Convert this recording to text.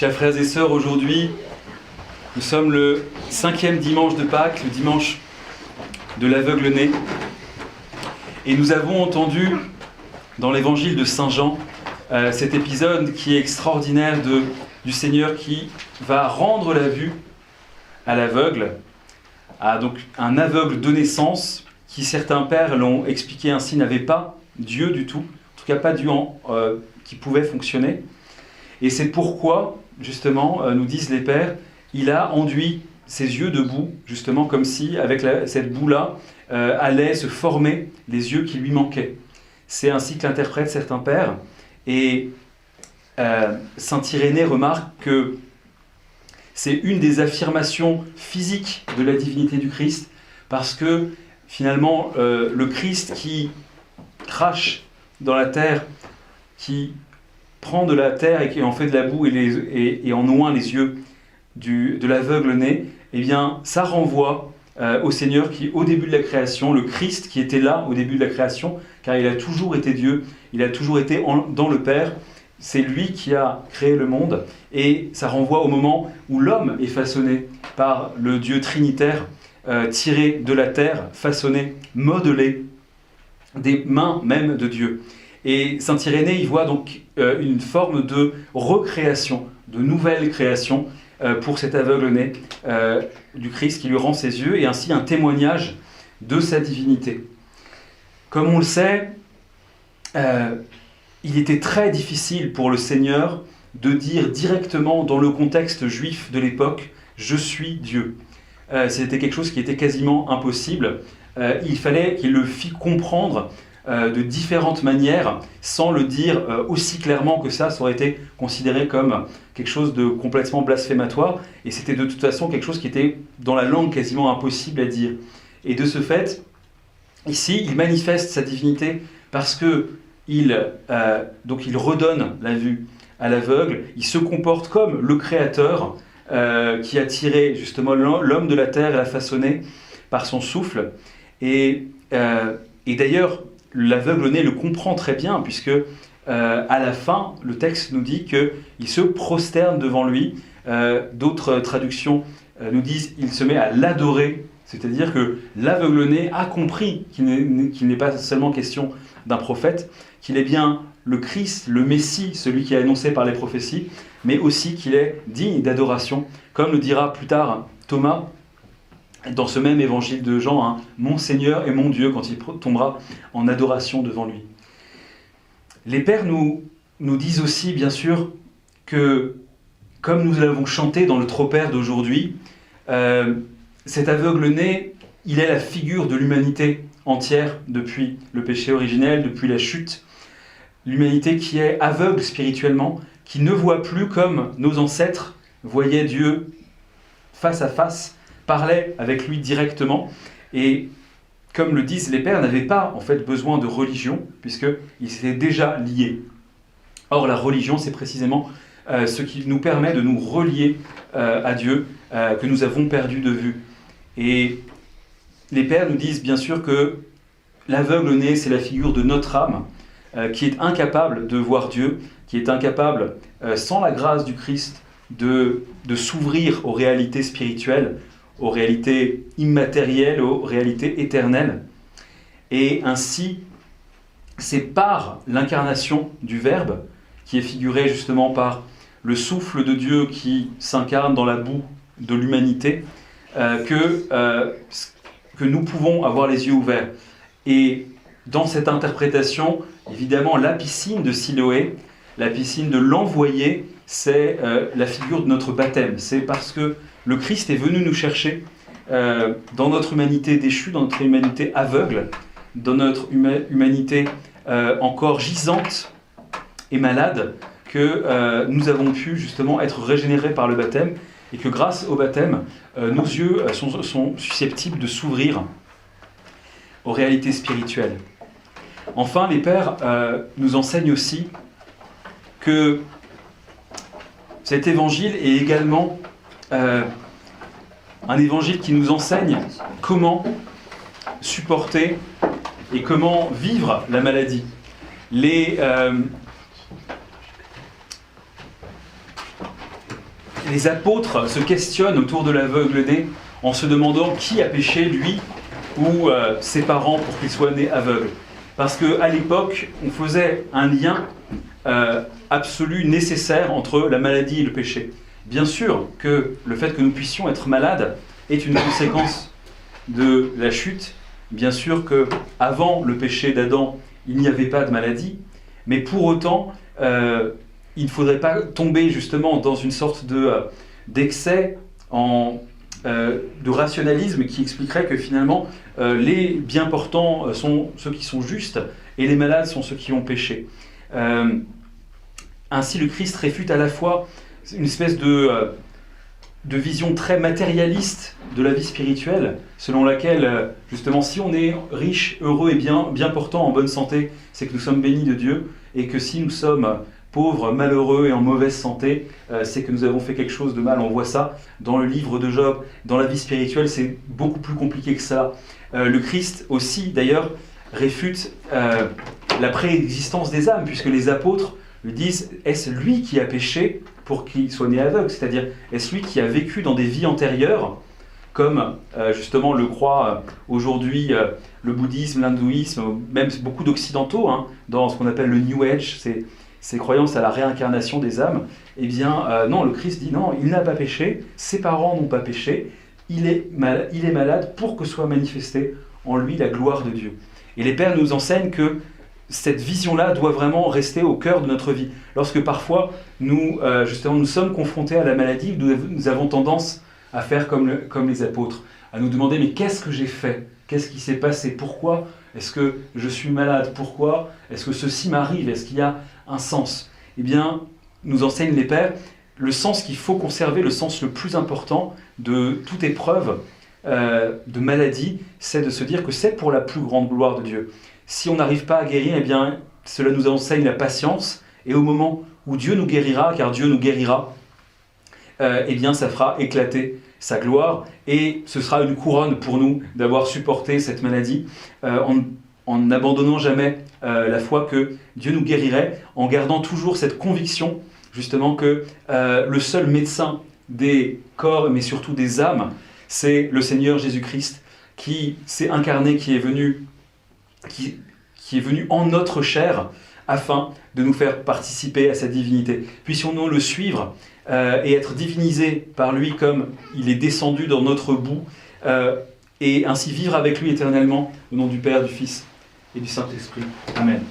Chers frères et sœurs, aujourd'hui, nous sommes le 5e dimanche de Pâques, le dimanche de l'aveugle-né. Et nous avons entendu dans l'évangile de Saint Jean cet épisode qui est extraordinaire du Seigneur qui va rendre la vue à l'aveugle, à donc un aveugle de naissance qui, certains pères l'ont expliqué ainsi, n'avait pas Dieu du tout, en tout cas pas Dieu qui pouvait fonctionner. Et c'est pourquoi, justement, nous disent les pères, il a enduit ses yeux de boue, justement comme si, avec cette boue-là, allaient se former les yeux qui lui manquaient. C'est ainsi que l'interprètent certains pères. Et saint Irénée remarque que c'est une des affirmations physiques de la divinité du Christ, parce que, finalement, le Christ qui crache dans la terre, qui prend de la terre et qui en fait de la boue et en oint les yeux de l'aveugle-né, eh bien, ça renvoie au Seigneur qui, au début de la création, le Christ qui était là au début de la création, car il a toujours été Dieu, il a toujours été dans le Père, c'est lui qui a créé le monde, et ça renvoie au moment où l'homme est façonné par le Dieu trinitaire, tiré de la terre, façonné, modelé, des mains même de Dieu. Et saint Irénée y voit donc une forme de recréation, de nouvelle création pour cet aveugle-né du Christ qui lui rend ses yeux, et ainsi un témoignage de sa divinité. Comme on le sait, il était très difficile pour le Seigneur de dire directement dans le contexte juif de l'époque « Je suis Dieu ». C'était quelque chose qui était quasiment impossible. Il fallait qu'il le fît comprendre de différentes manières, sans le dire aussi clairement que ça aurait été considéré comme quelque chose de complètement blasphématoire, et c'était de toute façon quelque chose qui était dans la langue quasiment impossible à dire. Et de ce fait, ici, il manifeste sa divinité parce que donc il redonne la vue à l'aveugle, il se comporte comme le Créateur qui a tiré justement l'homme de la terre et l'a façonné par son souffle, et d'ailleurs, l'aveugle-né le comprend très bien, puisque à la fin, le texte nous dit qu'il se prosterne devant lui. D'autres traductions nous disent qu'il se met à l'adorer, c'est-à-dire que l'aveugle-né a compris qu'il n'est pas seulement question d'un prophète, qu'il est bien le Christ, le Messie, celui qui est annoncé par les prophéties, mais aussi qu'il est digne d'adoration, comme le dira plus tard Thomas, dans ce même évangile de Jean, hein, « Mon Seigneur et mon Dieu » quand il tombera en adoration devant lui. Les pères nous disent aussi, bien sûr, que, comme nous l'avons chanté dans le Tropère d'aujourd'hui, cet aveugle-né, il est la figure de l'humanité entière depuis le péché originel, depuis la chute. L'humanité qui est aveugle spirituellement, qui ne voit plus comme nos ancêtres voyaient Dieu face à face, parlait avec lui directement, et comme le disent les pères, n'avait pas en fait besoin de religion, puisqu'ils s'étaient déjà liés. Or la religion, c'est précisément ce qui nous permet de nous relier à Dieu, que nous avons perdu de vue. Et les pères nous disent bien sûr que l'aveugle-né, c'est la figure de notre âme, qui est incapable de voir Dieu, qui est incapable, sans la grâce du Christ, de s'ouvrir aux réalités spirituelles, aux réalités immatérielles, aux réalités éternelles. Et ainsi, c'est par l'incarnation du Verbe, qui est figuré justement par le souffle de Dieu qui s'incarne dans la boue de l'humanité, que nous pouvons avoir les yeux ouverts. Et dans cette interprétation, évidemment, la piscine de Siloé, la piscine de l'envoyé, c'est la figure de notre baptême. C'est parce que le Christ est venu nous chercher dans notre humanité déchue, dans notre humanité aveugle, dans notre humanité encore gisante et malade, que nous avons pu justement être régénérés par le baptême, et que grâce au baptême, nos yeux sont susceptibles de s'ouvrir aux réalités spirituelles. Enfin, les pères nous enseignent aussi que cet évangile est également un évangile qui nous enseigne comment supporter et comment vivre la maladie. les apôtres se questionnent autour de l'aveugle-né en se demandant qui a péché, lui ou ses parents, pour qu'il soit né aveugle. Parce qu'à l'époque, on faisait un lien absolu, nécessaire entre la maladie et le péché. Bien sûr que le fait que nous puissions être malades est une conséquence de la chute. Bien sûr qu'avant le péché d'Adam, il n'y avait pas de maladie, mais pour autant, il ne faudrait pas tomber justement dans une sorte d'excès de rationalisme qui expliquerait que finalement les bien portants sont ceux qui sont justes et les malades sont ceux qui ont péché. Ainsi, le Christ réfute à la fois une espèce de vision très matérialiste de la vie spirituelle, selon laquelle, justement, si on est riche, heureux et bien portant, en bonne santé, c'est que nous sommes bénis de Dieu, et que si nous sommes pauvres, malheureux et en mauvaise santé, c'est que nous avons fait quelque chose de mal. On voit ça dans le livre de Job. Dans la vie spirituelle, c'est beaucoup plus compliqué que ça. Le Christ aussi, d'ailleurs, réfute la préexistence des âmes, puisque les apôtres lui disent « Est-ce lui qui a péché pour qu'il soit né aveugle ?» C'est-à-dire, est-ce lui qui a vécu dans des vies antérieures, comme justement le croit aujourd'hui le bouddhisme, l'hindouisme, même beaucoup d'occidentaux, hein, dans ce qu'on appelle le New Age, ces croyances à la réincarnation des âmes. Eh bien, non, le Christ dit non, il n'a pas péché, ses parents n'ont pas péché, il est malade pour que soit manifestée en lui la gloire de Dieu. Et les pères nous enseignent que cette vision-là doit vraiment rester au cœur de notre vie. Lorsque parfois, nous sommes confrontés à la maladie, nous avons tendance à faire comme les apôtres, à nous demander « mais qu'est-ce que j'ai fait ? Qu'est-ce qui s'est passé ? Pourquoi est-ce que je suis malade ? Pourquoi est-ce que ceci m'arrive ? Est-ce qu'il y a un sens ?» Eh bien, nous enseignent les pères, le sens qu'il faut conserver, le sens le plus important de toute épreuve de maladie, c'est de se dire que c'est pour la plus grande gloire de Dieu. Si on n'arrive pas à guérir, eh bien, cela nous enseigne la patience, et au moment où Dieu nous guérira, car Dieu nous guérira, eh bien, ça fera éclater sa gloire, et ce sera une couronne pour nous d'avoir supporté cette maladie, en n'abandonnant jamais la foi que Dieu nous guérirait, en gardant toujours cette conviction, justement, que le seul médecin des corps, mais surtout des âmes, c'est le Seigneur Jésus-Christ, qui s'est incarné, qui est venu en notre chair, afin de nous faire participer à sa divinité. Puissions-nous le suivre et être divinisés par lui comme il est descendu dans notre boue, et ainsi vivre avec lui éternellement, au nom du Père, du Fils et du Saint-Esprit. Amen.